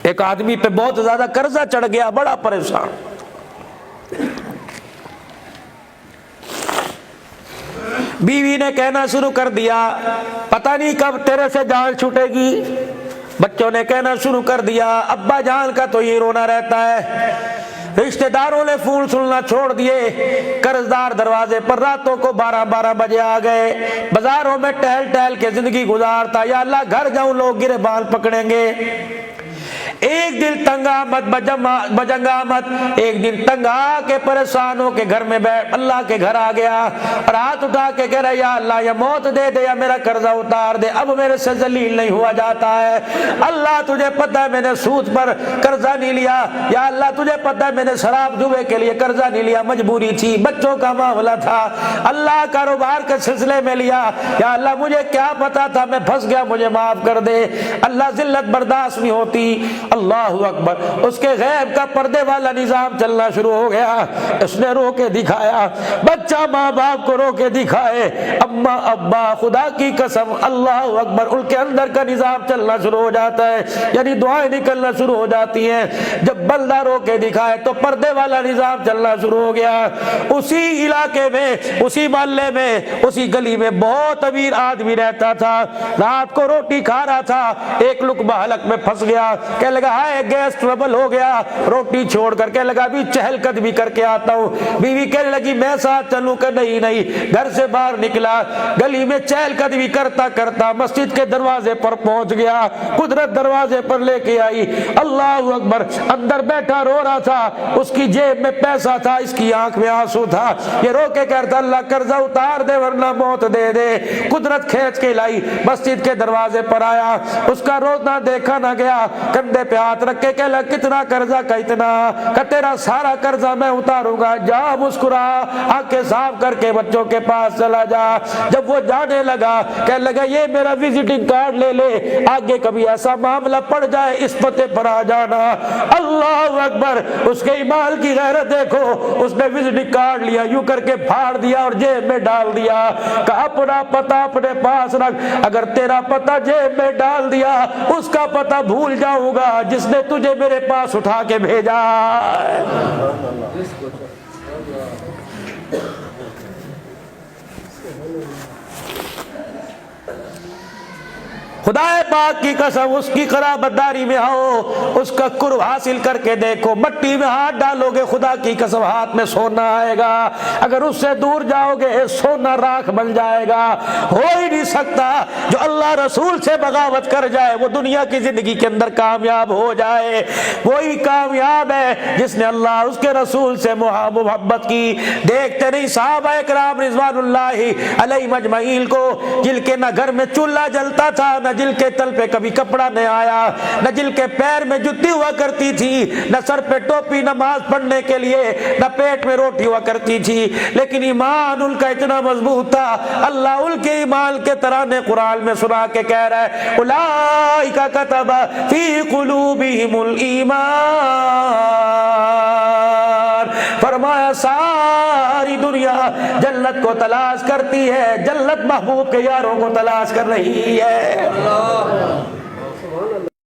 ایک آدمی پہ بہت زیادہ قرضہ چڑھ گیا، بڑا پریشان، بیوی نے کہنا شروع کر دیا پتہ نہیں کب تیرے سے جان چھوٹے گی، بچوں نے کہنا شروع کر دیا ابا جان کا تو یہ رونا رہتا ہے، رشتہ داروں نے فون سننا چھوڑ دیے، قرض دار دروازے پر راتوں کو 12 بجے آ گئے، بازاروں میں ٹہل ٹہل کے زندگی گزارتا، یا اللہ گھر جاؤں لوگ گریبان پکڑیں گے۔ ایک دن تنگ آمد بجنگ آمد، ایک دن تنگ آ کے پریشان ہو کے گھر میں بیٹھ اللہ کے گھر آ گیا اور ہاتھ اٹھا کے کہہ رہا یا اللہ یا موت دے دے یا میرا قرضہ اتار دے، اب میرے سے ذلیل نہیں ہوا جاتا ہے، اللہ تجھے پتہ ہے میں نے سود پر قرضہ نہیں لیا، یا اللہ تجھے پتہ ہے میں نے شراب جوے کے لیے قرضہ نہیں لیا، مجبوری تھی، بچوں کا معاملہ تھا، اللہ کاروبار کے سلسلے میں لیا، یا اللہ مجھے کیا پتا تھا میں پھنس گیا، مجھے معاف کر دے۔ اللہ ذلت برداشت نہیں ہوتی، اللہ اکبر، اس کے غیب کا پردے والا نظام چلنا شروع ہو گیا، اس نے رو کے دکھایا، بچہ ماں باپ کو رو کے دکھائے، اما ابا خدا کی قسم اللہ اکبر، ان کے اندر کا نظام چلنا شروع ہو جاتا ہے، یعنی دعائیں نکلنا شروع ہو جاتی ہیں، جب بندہ رو کے دکھائے تو پردے والا نظام چلنا شروع ہو گیا۔ اسی علاقے میں، اسی محلے میں، اسی گلی میں بہت امیر آدمی رہتا تھا، رات کو روٹی کھا رہا تھا، ایک لقمہ حلق میں پھنس گیا، کہنے لگا ہائے گیس ٹربل ہو گیا، روٹی چھوڑ کر کہنے لگا ابھی چہل قدمی کر کے آتا ہوں، بیوی کہنے لگی میں ساتھ چلوں کہ نہیں نہیں، گھر سے باہر نکلا، گلی میں چہل قدمی کرتا کرتا مسجد کے دروازے پر پہنچ گیا، قدرت دروازے پر لے کے آئی، اللہ اکبر، اندر بیٹھا رو رہا تھا، اس کی جیب میں پیسہ تھا، اس کی آنکھ میں آنسو تھا، یہ رو کے کہتا اللہ قرضہ اتار دے ورنہ موت دے دے، قدرت کھینچ کے لائی، مسجد کے دروازے پر آیا، اس کا رونا دیکھا نہ گیا، کندھے پہ ہاتھ رکھ کے کہلا کتنا قرضہ کا اتنا، کہ تیرا سارا قرضہ میں اتاروں گا، جا مسکرا، آنکھیں صاف کر کے بچوں کے پاس چلا جا۔ جب وہ جانے لگا کہنے لگا یہ میرا وزٹنگ کارڈ لے لے، آگے کبھی ایسا معاملہ پڑ جائے اس پتے پر آ جانا۔ اللہ اکبر، اس کے ایمان کی غیرت دیکھو، اس نے وزٹنگ کارڈ لیا، یوں کر کے پھاڑ دیا اور جیب میں ڈال دیا، کہ اپنا پتہ اپنے پاس رکھ، اگر تیرا پتہ جیب میں ڈال دیا اس کا پتہ بھول جاؤں گا جس نے تجھے میرے پاس اٹھا کے بھیجا۔ خدا پاک کی قسم، اس کی قرابتداری میں آؤ، اس کا قرب حاصل کر کے دیکھو، مٹی میں ہاتھ ڈالو گے خدا کی قسم ہاتھ میں سونا آئے گا، اگر اس سے دور جاؤ گے سونا راکھ بن جائے گا۔ ہو ہی نہیں سکتا جو اللہ رسول سے بغاوت کر جائے وہ دنیا کی زندگی کے اندر کامیاب ہو جائے، وہی کامیاب ہے جس نے اللہ اس کے رسول سے محبت کی۔ دیکھتے نہیں صحابہ کرام رضوان اللہ علیہم اجمعین کو، جن کے نہ گھر میں چولہا جلتا تھا، نہ جل کے تل پہ کبھی کپڑا نہیں آیا، نہ جل کے پیر میں جتی ہوا کرتی تھی، نہ سر پہ ٹوپی نماز پڑھنے کے لیے، نہ پیٹ میں روٹی ہوا کرتی تھی، لیکن ایمان ان کا اتنا مضبوط تھا، اللہ ان کے ایمان کے ترانے قرآن میں سنا کے کہہ رہا ہے اولئک کتب فی قلوبہم الایمان، فرمایا ساری دنیا جنت کو تلاش کرتی ہے، جنت محبوب کے یاروں کو تلاش کر رہی ہے۔